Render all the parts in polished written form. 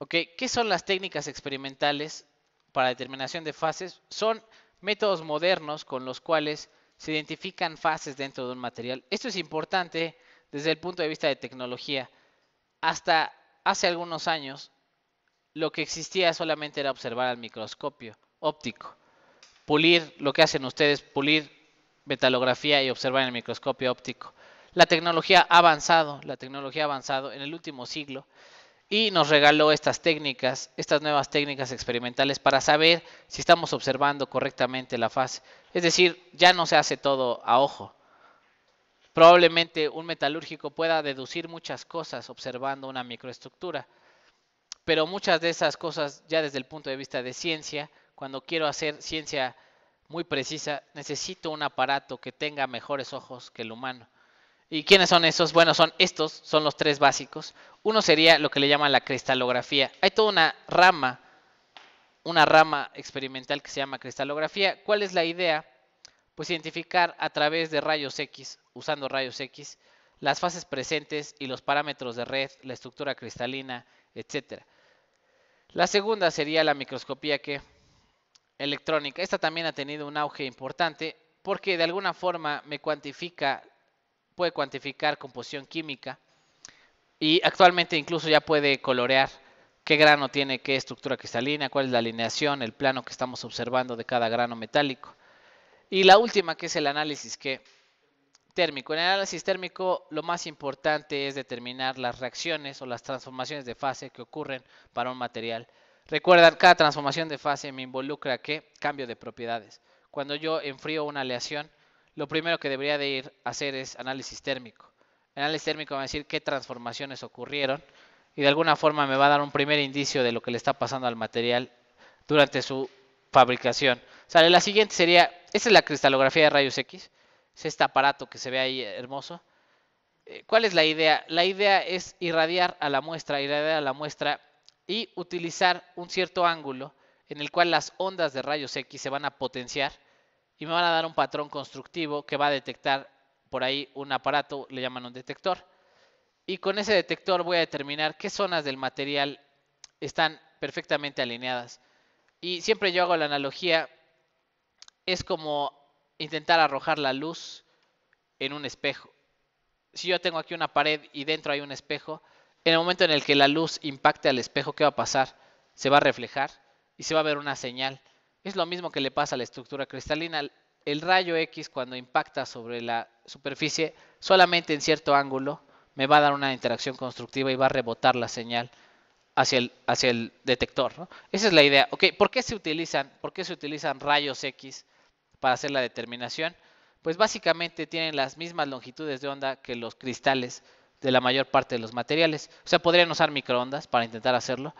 Ok, ¿qué son las técnicas experimentales para determinación de fases? Son métodos modernos con los cuales se identifican fases dentro de un material. Esto es importante desde el punto de vista de tecnología. Hasta hace algunos años, lo que existía solamente era observar al microscopio óptico. Pulir, lo que hacen ustedes, pulir metalografía y observar en el microscopio óptico. La tecnología ha avanzado en el último siglo y nos regaló estas técnicas, estas nuevas técnicas experimentales para saber si estamos observando correctamente la fase. Es decir, ya no se hace todo a ojo. Probablemente un metalúrgico pueda deducir muchas cosas observando una microestructura, pero muchas de esas cosas ya desde el punto de vista de ciencia, cuando quiero hacer ciencia muy precisa, necesito un aparato que tenga mejores ojos que el humano. ¿Y quiénes son esos? Bueno, son los tres básicos. Uno sería lo que le llaman la cristalografía. Hay toda una rama experimental que se llama cristalografía. ¿Cuál es la idea? Pues identificar a través de rayos X, usando rayos X, las fases presentes y los parámetros de red, la estructura cristalina, etcétera. La segunda sería la microscopía electrónica. Esta también ha tenido un auge importante porque de alguna forma puede cuantificar composición química y actualmente incluso ya puede colorear qué grano tiene qué estructura cristalina, cuál es la alineación, el plano que estamos observando de cada grano metálico. Y la última, que es el análisis térmico. En el análisis térmico lo más importante es determinar las reacciones o las transformaciones de fase que ocurren para un material. Recuerdan, cada transformación de fase me involucra ¿qué? Cambio de propiedades. Cuando yo enfrío una aleación, lo primero que debería de ir a hacer es análisis térmico. El análisis térmico va a decir qué transformaciones ocurrieron y de alguna forma me va a dar un primer indicio de lo que le está pasando al material durante su fabricación. Sale, la siguiente sería, esta es la cristalografía de rayos X, es este aparato que se ve ahí hermoso. ¿Cuál es la idea? La idea es irradiar a la muestra y utilizar un cierto ángulo en el cual las ondas de rayos X se van a potenciar y me van a dar un patrón constructivo que va a detectar por ahí un aparato, le llaman un detector. Y con ese detector voy a determinar qué zonas del material están perfectamente alineadas. Y siempre yo hago la analogía, es como intentar arrojar la luz en un espejo. Si yo tengo aquí una pared y dentro hay un espejo, en el momento en el que la luz impacte al espejo, ¿qué va a pasar? Se va a reflejar y se va a ver una señal. Es lo mismo que le pasa a la estructura cristalina. El rayo X cuando impacta sobre la superficie, solamente en cierto ángulo, me va a dar una interacción constructiva y va a rebotar la señal hacia el detector, ¿no? Esa es la idea. Okay, ¿por qué se utilizan rayos X para hacer la determinación? Pues básicamente tienen las mismas longitudes de onda que los cristales de la mayor parte de los materiales. O sea, podrían usar microondas para intentar hacerlo,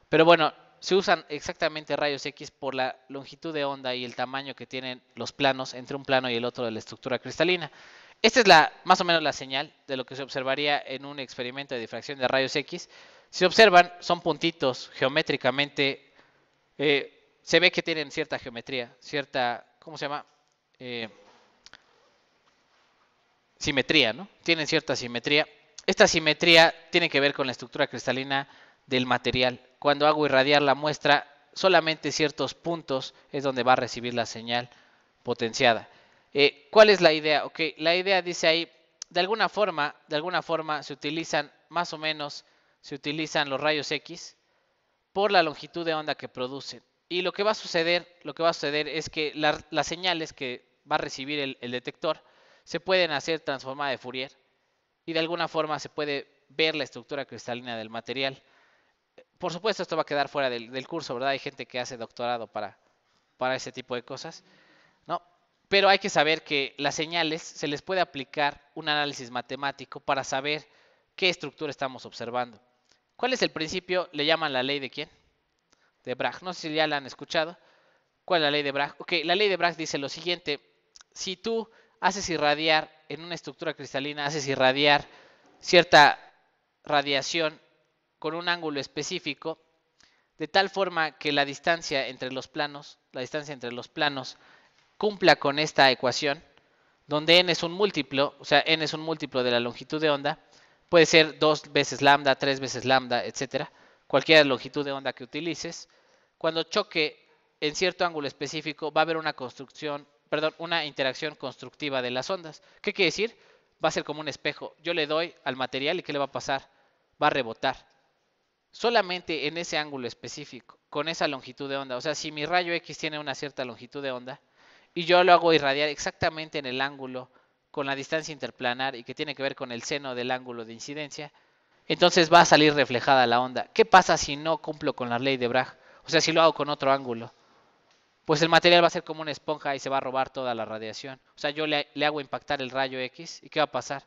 pero bueno, se usan exactamente rayos X por la longitud de onda y el tamaño que tienen los planos entre un plano y el otro de la estructura cristalina. Esta es más o menos la señal de lo que se observaría en un experimento de difracción de rayos X. Si observan, son puntitos geométricamente, se ve que tienen cierta geometría, ¿cómo se llama? Eh, Simetría, ¿no? Tienen cierta simetría. Esta simetría tiene que ver con la estructura cristalina del material. Cuando hago irradiar la muestra, solamente ciertos puntos es donde va a recibir la señal potenciada. ¿Cuál es la idea? Okay, la idea dice ahí, de alguna forma se utilizan más o menos, se utilizan los rayos X por la longitud de onda que producen. Y lo que va a suceder es que las señales que va a recibir el detector se pueden hacer transformada de Fourier y de alguna forma se puede ver la estructura cristalina del material. Por supuesto, esto va a quedar fuera del curso, ¿verdad? Hay gente que hace doctorado para ese tipo de cosas, ¿no? Pero hay que saber que las señales se les puede aplicar un análisis matemático para saber qué estructura estamos observando. ¿Cuál es el principio? Le llaman la ley de ¿quién? De Bragg. No sé si ya la han escuchado. ¿Cuál es la ley de Bragg? Ok, la ley de Bragg dice lo siguiente. Si tú haces irradiar en una estructura cristalina, haces irradiar cierta radiación con un ángulo específico, de tal forma que la distancia entre los planos cumpla con esta ecuación, donde n es un múltiplo, o sea, n es un múltiplo de la longitud de onda, puede ser 2 veces lambda, 3 veces lambda, etcétera. cualquier longitud de onda que utilices, cuando choque en cierto ángulo específico va a haber una interacción constructiva de las ondas. ¿Qué quiere decir? Va a ser como un espejo. Yo le doy al material y ¿qué le va a pasar? Va a rebotar. Solamente en ese ángulo específico, con esa longitud de onda. O sea, si mi rayo X tiene una cierta longitud de onda y yo lo hago irradiar exactamente en el ángulo con la distancia interplanar y que tiene que ver con el seno del ángulo de incidencia, entonces va a salir reflejada la onda. ¿Qué pasa si no cumplo con la ley de Bragg? O sea, si lo hago con otro ángulo. Pues el material va a ser como una esponja y se va a robar toda la radiación. O sea, yo le hago impactar el rayo X y ¿qué va a pasar?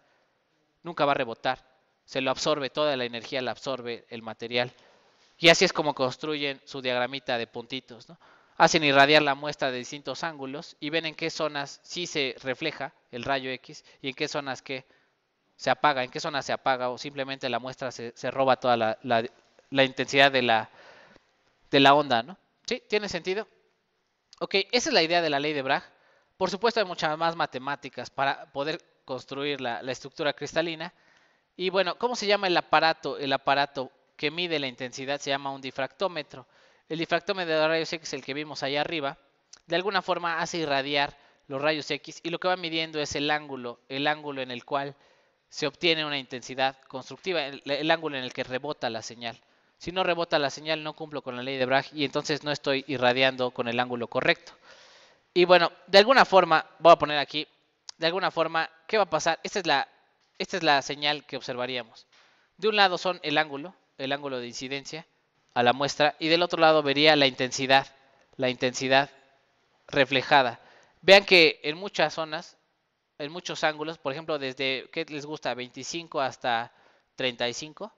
Nunca va a rebotar. Se lo absorbe, toda la energía la absorbe el material. Y así es como construyen su diagramita de puntitos, ¿no? Hacen irradiar la muestra de distintos ángulos y ven en qué zonas sí se refleja el rayo X y en qué zonas que se apaga, en qué zonas se apaga o simplemente la muestra se roba toda la intensidad de la onda, ¿no? ¿Sí? ¿Tiene sentido? Ok, esa es la idea de la ley de Bragg. Por supuesto hay muchas más matemáticas para poder construir la estructura cristalina. Y bueno, ¿cómo se llama el aparato? El aparato que mide la intensidad se llama un difractómetro. El difractómetro de rayos X, el que vimos allá arriba, de alguna forma hace irradiar los rayos X y lo que va midiendo es el ángulo en el cual se obtiene una intensidad constructiva, el ángulo en el que rebota la señal. Si no rebota la señal, no cumplo con la ley de Bragg y entonces no estoy irradiando con el ángulo correcto. Y bueno, de alguna forma, voy a poner aquí, de alguna forma, ¿qué va a pasar? Esta es la señal que observaríamos. De un lado son el ángulo de incidencia a la muestra, y del otro lado vería la intensidad reflejada. Vean que en muchas zonas, en muchos ángulos, por ejemplo, desde, ¿qué les gusta? 25 hasta 35,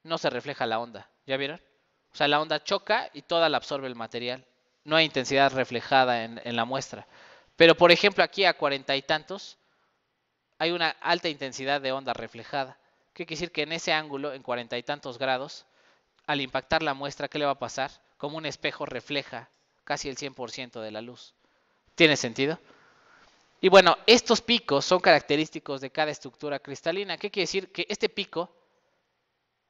no se refleja la onda. ¿Ya vieron? O sea, la onda choca y toda la absorbe el material. No hay intensidad reflejada en la muestra. Pero, por ejemplo, aquí a 40 y tantos, hay una alta intensidad de onda reflejada. ¿Qué quiere decir? Que en ese ángulo, en 40 y tantos grados, al impactar la muestra, ¿qué le va a pasar? Como un espejo refleja casi el 100% de la luz. ¿Tiene sentido? Y bueno, estos picos son característicos de cada estructura cristalina. ¿Qué quiere decir? Que este pico,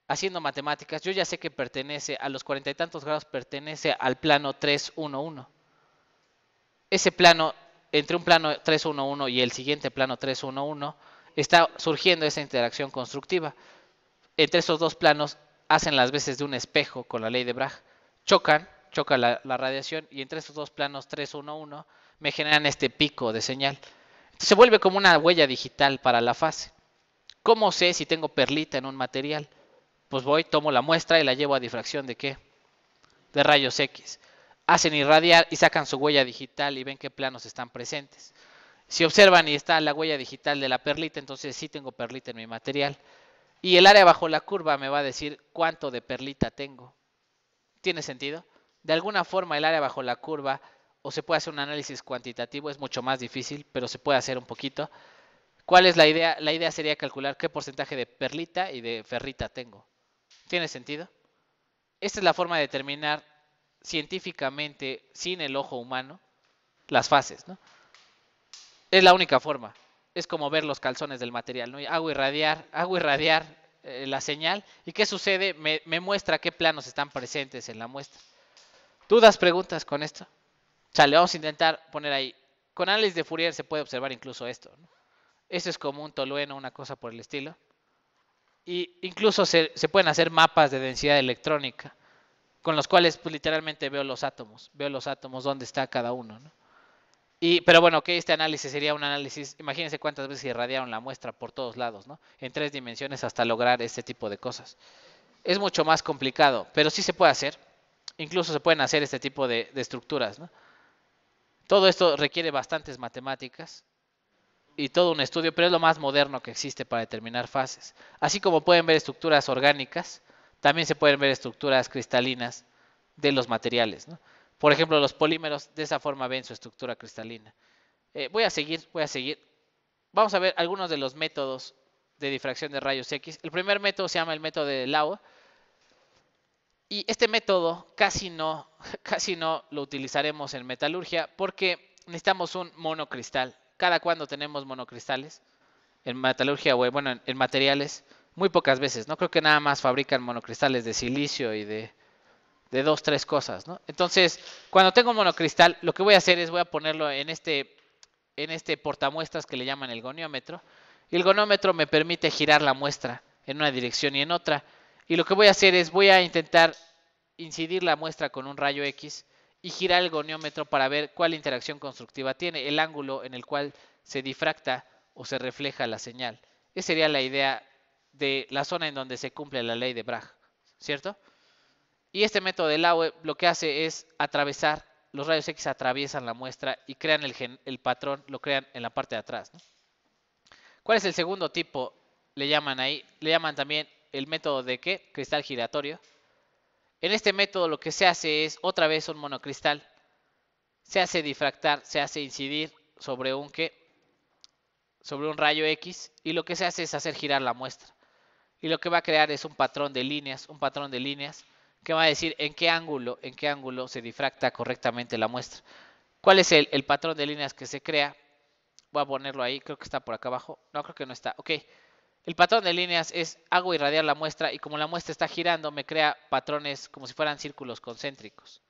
haciendo matemáticas, yo ya sé que pertenece a los 40 y tantos grados, pertenece al plano 311. Ese plano, entre un plano 311 y el siguiente plano 311, está surgiendo esa interacción constructiva. Entre esos dos planos hacen las veces de un espejo con la ley de Bragg. Choca la radiación y entre esos dos planos 311 me generan este pico de señal. Entonces se vuelve como una huella digital para la fase. ¿Cómo sé si tengo perlita en un material? Pues tomo la muestra y la llevo a difracción ¿de qué? De rayos X. Hacen irradiar y sacan su huella digital y ven qué planos están presentes. Si observan y está la huella digital de la perlita, entonces sí tengo perlita en mi material. Y el área bajo la curva me va a decir cuánto de perlita tengo. ¿Tiene sentido? De alguna forma el área bajo la curva, o se puede hacer un análisis cuantitativo, es mucho más difícil, pero se puede hacer un poquito. ¿Cuál es la idea? La idea sería calcular qué porcentaje de perlita y de ferrita tengo. ¿Tiene sentido? Esta es la forma de determinar científicamente, sin el ojo humano, las fases, ¿no? Es la única forma. Es como ver los calzones del material, ¿no? Hago irradiar la señal y ¿qué sucede? Me muestra qué planos están presentes en la muestra. ¿Dudas, preguntas con esto? Chale, vamos a intentar poner ahí. Con análisis de Fourier se puede observar incluso esto, ¿no? Esto es como un tolueno, una cosa por el estilo. Y incluso se pueden hacer mapas de densidad electrónica, con los cuales pues, literalmente veo los átomos dónde está cada uno, ¿no? Pero bueno, que este análisis sería un análisis, imagínense cuántas veces irradiaron la muestra por todos lados, ¿no? En 3 dimensiones hasta lograr este tipo de cosas. Es mucho más complicado, pero sí se puede hacer. Incluso se pueden hacer este tipo de estructuras, ¿no? Todo esto requiere bastantes matemáticas y todo un estudio, pero es lo más moderno que existe para determinar fases. Así como pueden ver estructuras orgánicas, también se pueden ver estructuras cristalinas de los materiales, ¿no? Por ejemplo, los polímeros de esa forma ven su estructura cristalina. Voy a seguir. Vamos a ver algunos de los métodos de difracción de rayos X. El primer método se llama el método de Lau. Y este método casi no lo utilizaremos en metalurgia porque necesitamos un monocristal. ¿Cada cuándo tenemos monocristales? En metalurgia o bueno, en materiales. Muy pocas veces, ¿no? Creo que nada más fabrican monocristales de silicio y de dos, tres cosas, ¿no? Entonces, cuando tengo un monocristal, lo que voy a hacer es voy a ponerlo en este portamuestras que le llaman el goniómetro. Y el goniómetro me permite girar la muestra en una dirección y en otra. Y lo que voy a hacer es voy a intentar incidir la muestra con un rayo X y girar el goniómetro para ver cuál interacción constructiva tiene, el ángulo en el cual se difracta o se refleja la señal. Esa sería la idea de la zona en donde se cumple la ley de Bragg, ¿cierto? Y este método de Laue lo que hace es atravesar, los rayos X atraviesan la muestra y crean el patrón, lo crean en la parte de atrás, ¿no? ¿Cuál es el segundo tipo? Le llaman ahí, le llaman también el método de ¿qué? Cristal giratorio. En este método lo que se hace es, otra vez un monocristal, se hace difractar, se hace incidir sobre un ¿qué? Sobre un rayo X y lo que se hace es hacer girar la muestra. Y lo que va a crear es un patrón de líneas que va a decir en qué ángulo se difracta correctamente la muestra. ¿Cuál es el patrón de líneas que se crea? Voy a ponerlo ahí, creo que está por acá abajo. No, creo que no está. Ok. El patrón de líneas es hago irradiar la muestra y como la muestra está girando me crea patrones como si fueran círculos concéntricos.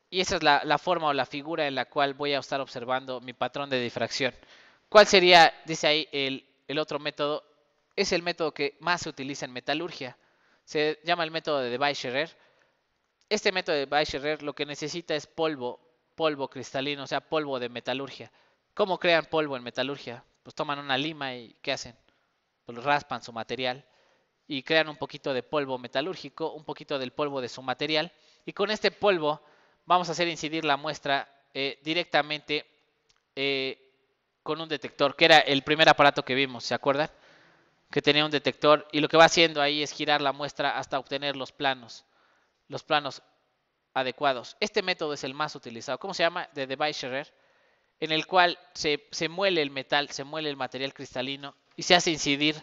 Y esa es la forma o la figura en la cual voy a estar observando mi patrón de difracción. ¿Cuál sería, dice ahí, el otro método? Es el método que más se utiliza en metalurgia. Se llama el método de Debye-Scherrer. Este método de Debye-Scherrer lo que necesita es polvo cristalino, o sea, polvo de metalurgia. ¿Cómo crean polvo en metalurgia? Pues toman una lima y ¿qué hacen? Pues raspan su material y crean un poquito de polvo metalúrgico, un poquito del polvo de su material. Y con este polvo vamos a hacer incidir la muestra directamente con un detector, que era el primer aparato que vimos, ¿se acuerdan? Que tenía un detector y lo que va haciendo ahí es girar la muestra hasta obtener los planos adecuados. Este método es el más utilizado. ¿Cómo se llama? De Debye-Scherrer, en el cual se muele el metal, se muele el material cristalino y se hace incidir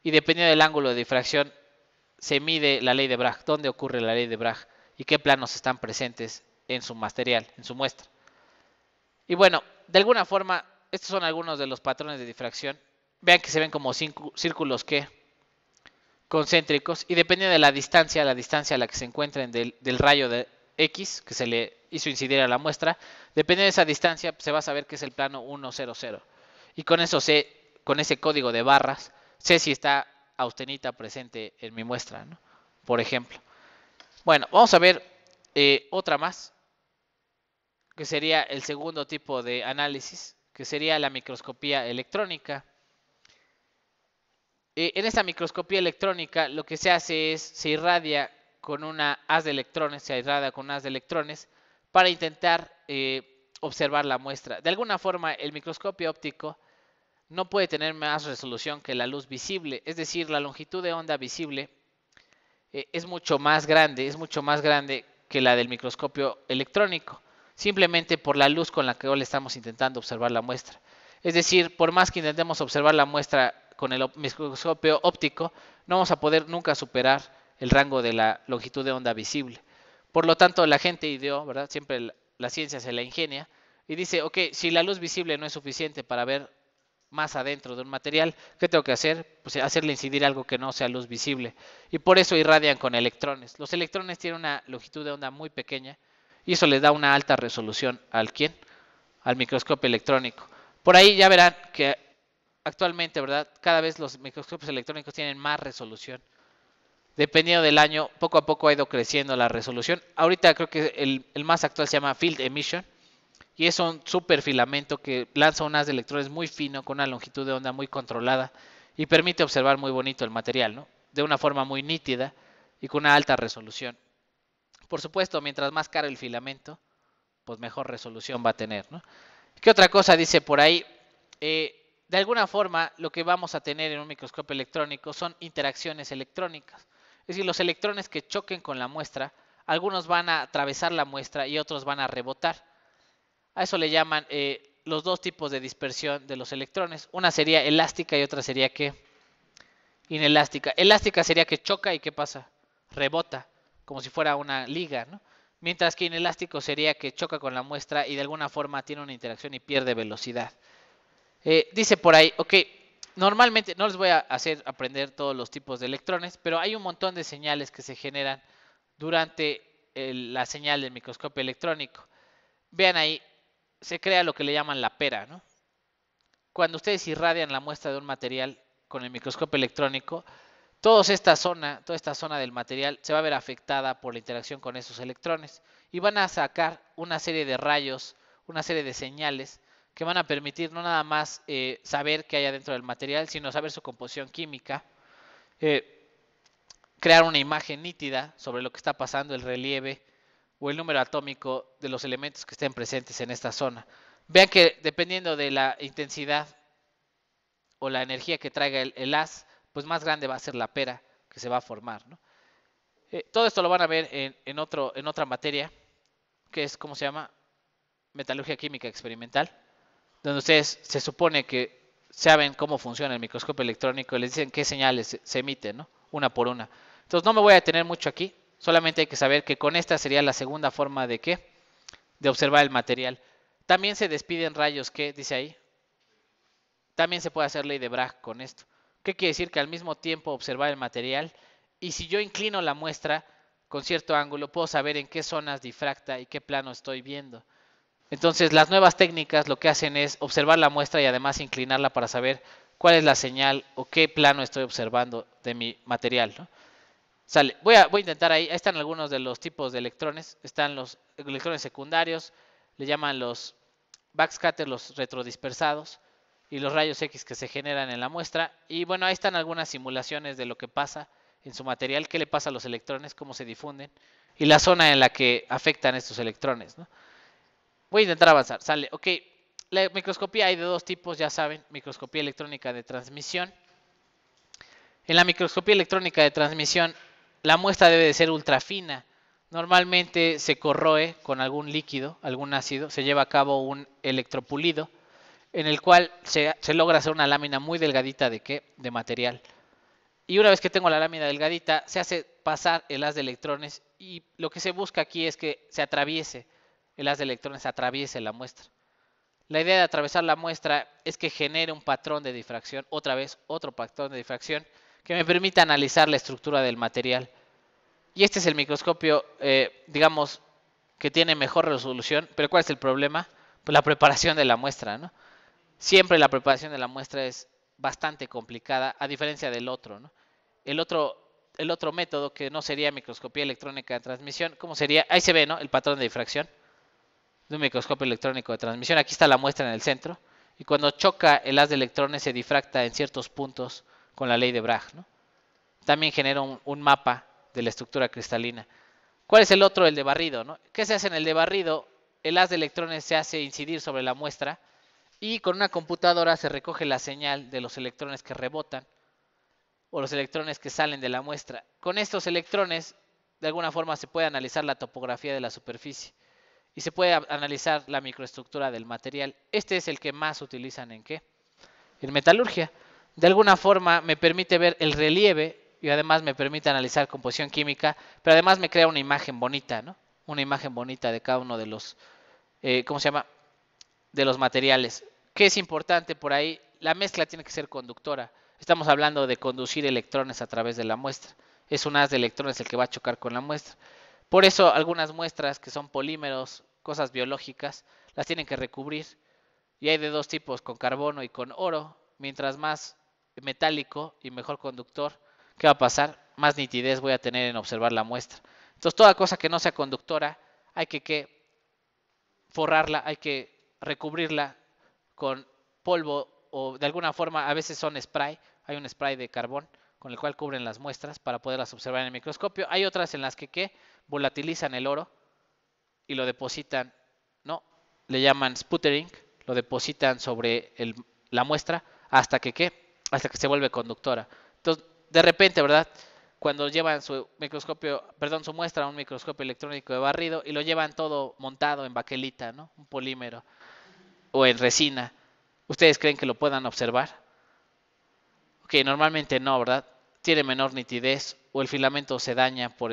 y dependiendo del ángulo de difracción se mide la ley de Bragg, dónde ocurre la ley de Bragg y qué planos están presentes en su material, en su muestra. Y bueno, de alguna forma, estos son algunos de los patrones de difracción. Vean que se ven como círculos que concéntricos y dependiendo de la distancia a la que se encuentren del rayo de X que se le hizo incidir a la muestra, dependiendo de esa distancia se va a saber que es el plano 100. Y con eso con ese código de barras, sé si está austenita presente en mi muestra, ¿no? Por ejemplo. Bueno, vamos a ver otra más, que sería el segundo tipo de análisis, que sería la microscopía electrónica. En esta microscopía electrónica lo que se hace es, se irradia con una haz de electrones, para intentar observar la muestra. De alguna forma, el microscopio óptico no puede tener más resolución que la luz visible, es decir, la longitud de onda visible es mucho más grande que la del microscopio electrónico, simplemente por la luz con la que hoy estamos intentando observar la muestra. Es decir, por más que intentemos observar la muestra con el microscopio óptico, no vamos a poder nunca superar el rango de la longitud de onda visible. Por lo tanto, la gente ideó, ¿verdad? Siempre la ciencia se la ingenia y dice, ok, si la luz visible no es suficiente para ver más adentro de un material, ¿qué tengo que hacer? Pues hacerle incidir algo que no sea luz visible. Y por eso irradian con electrones. Los electrones tienen una longitud de onda muy pequeña y eso les da una alta resolución al ¿quién? Al microscopio electrónico. Por ahí ya verán que actualmente, ¿verdad? Cada vez los microscopios electrónicos tienen más resolución. Dependiendo del año, poco a poco ha ido creciendo la resolución. Ahorita creo que el más actual se llama Field Emission y es un super filamento que lanza un haz de electrones muy fino con una longitud de onda muy controlada y permite observar muy bonito el material, ¿no? De una forma muy nítida y con una alta resolución. Por supuesto, mientras más caro el filamento, pues mejor resolución va a tener, ¿no? ¿Qué otra cosa dice por ahí? De alguna forma, lo que vamos a tener en un microscopio electrónico son interacciones electrónicas. Es decir, los electrones que choquen con la muestra, algunos van a atravesar la muestra y otros van a rebotar. A eso le llaman los dos tipos de dispersión de los electrones. Una sería elástica y otra sería ¿qué? Inelástica. Elástica sería que choca y ¿qué pasa? Rebota, como si fuera una liga, ¿no? Mientras que inelástico sería que choca con la muestra y de alguna forma tiene una interacción y pierde velocidad. Dice por ahí, ok, Normalmente no les voy a hacer aprender todos los tipos de electrones, pero hay un montón de señales que se generan durante la señal del microscopio electrónico. Vean ahí, se crea lo que le llaman la pera, ¿no? Cuando ustedes irradian la muestra de un material con el microscopio electrónico, toda esta zona del material se va a ver afectada por la interacción con esos electrones y van a sacar una serie de rayos, una serie de señales que van a permitir no nada más saber qué hay adentro del material, sino saber su composición química, eh, crear una imagen nítida sobre lo que está pasando, el relieve o el número atómico de los elementos que estén presentes en esta zona. Vean que dependiendo de la intensidad o la energía que traiga el haz, pues más grande va a ser la pera que se va a formar, ¿no? Todo esto lo van a ver en otra materia, que es, ¿cómo se llama? Metalurgia química experimental, donde ustedes se supone que saben cómo funciona el microscopio electrónico y les dicen qué señales se emiten, ¿no? Una por una. Entonces no me voy a detener mucho aquí, solamente hay que saber que con esta sería la segunda forma de ¿qué? De observar el material. También se despiden rayos que, dice ahí, también se puede hacer ley de Bragg con esto. ¿Qué quiere decir? Que al mismo tiempo observar el material y si yo inclino la muestra con cierto ángulo, puedo saber en qué zonas difracta y qué plano estoy viendo. Entonces, las nuevas técnicas lo que hacen es observar la muestra y además inclinarla para saber cuál es la señal o qué plano estoy observando de mi material, ¿no? Sale. Voy a intentar ahí están algunos de los tipos de electrones. Están los electrones secundarios, le llaman los backscatter, los retrodispersados, y los rayos X que se generan en la muestra. Y bueno, ahí están algunas simulaciones de lo que pasa en su material, qué le pasa a los electrones, cómo se difunden, y la zona en la que afectan estos electrones, ¿no? Voy a intentar avanzar. Sale. Ok. La microscopía hay de dos tipos, ya saben. Microscopía electrónica de transmisión. En la microscopía electrónica de transmisión, la muestra debe de ser ultra fina. Normalmente se corroe con algún líquido, algún ácido. Se lleva a cabo un electropulido en el cual se logra hacer una lámina muy delgadita de ¿qué? De material. Y una vez que tengo la lámina delgadita, se hace pasar el haz de electrones y lo que se busca aquí es que se atraviese, el haz de electrones atraviese la muestra. La idea de atravesar la muestra es que genere un patrón de difracción, otra vez otro patrón de difracción, que me permita analizar la estructura del material. Y este es el microscopio, digamos, que tiene mejor resolución, pero ¿cuál es el problema? Pues la preparación de la muestra, ¿no? Siempre la preparación de la muestra es bastante complicada, a diferencia del otro, ¿no? El otro método, que no sería microscopía electrónica de transmisión, ¿cómo sería? Ahí se ve, ¿no? El patrón de difracción de un microscopio electrónico de transmisión. Aquí está la muestra en el centro. Y cuando choca el haz de electrones se difracta en ciertos puntos con la ley de Bragg, ¿no? También genera un mapa de la estructura cristalina. ¿Cuál es el otro? El de barrido, ¿no? ¿Qué se hace en el de barrido? El haz de electrones se hace incidir sobre la muestra y con una computadora se recoge la señal de los electrones que rebotan o los electrones que salen de la muestra. Con estos electrones, de alguna forma, se puede analizar la topografía de la superficie y se puede analizar la microestructura del material. Este es el que más utilizan en ¿qué? En metalurgia. De alguna forma me permite ver el relieve y además me permite analizar composición química, pero además me crea una imagen bonita, ¿no? Una imagen bonita de cada uno de los, ¿cómo se llama? De los materiales. ¿Qué es importante por ahí? La mezcla tiene que ser conductora. Estamos hablando de conducir electrones a través de la muestra. Es un haz de electrones el que va a chocar con la muestra. Por eso algunas muestras que son polímeros, cosas biológicas, las tienen que recubrir. Y hay de dos tipos, con carbono y con oro. Mientras más metálico y mejor conductor, ¿qué va a pasar? Más nitidez voy a tener en observar la muestra. Entonces, toda cosa que no sea conductora, hay que forrarla, hay que recubrirla con polvo o de alguna forma, a veces son spray. Hay un spray de carbón con el cual cubren las muestras para poderlas observar en el microscopio. Hay otras en las que ¿qué? Volatilizan el oro y lo depositan, ¿no? Le llaman sputtering, lo depositan sobre la muestra hasta que ¿qué? Hasta que se vuelve conductora. Entonces, de repente, ¿verdad? Cuando llevan su microscopio, perdón, su muestra a un microscopio electrónico de barrido y lo llevan todo montado en baquelita, ¿no? Un polímero o en resina. ¿Ustedes creen que lo puedan observar? Ok, normalmente no, ¿verdad? Tiene menor nitidez o el filamento se daña por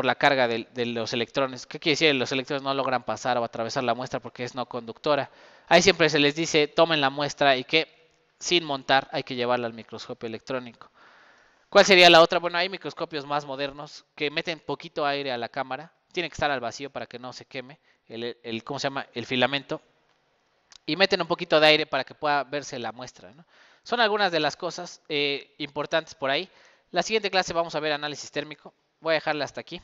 la carga de los electrones. ¿Qué quiere decir? Los electrones no logran pasar o atravesar la muestra porque es no conductora. Ahí siempre se les dice, tomen la muestra y que sin montar, hay que llevarla al microscopio electrónico. ¿Cuál sería la otra? Bueno, hay microscopios más modernos que meten poquito aire a la cámara. Tiene que estar al vacío para que no se queme ¿cómo se llama? El filamento. Y meten un poquito de aire para que pueda verse la muestra, ¿no? Son algunas de las cosas importantes por ahí. La siguiente clase vamos a ver análisis térmico. Voy a dejarla hasta aquí.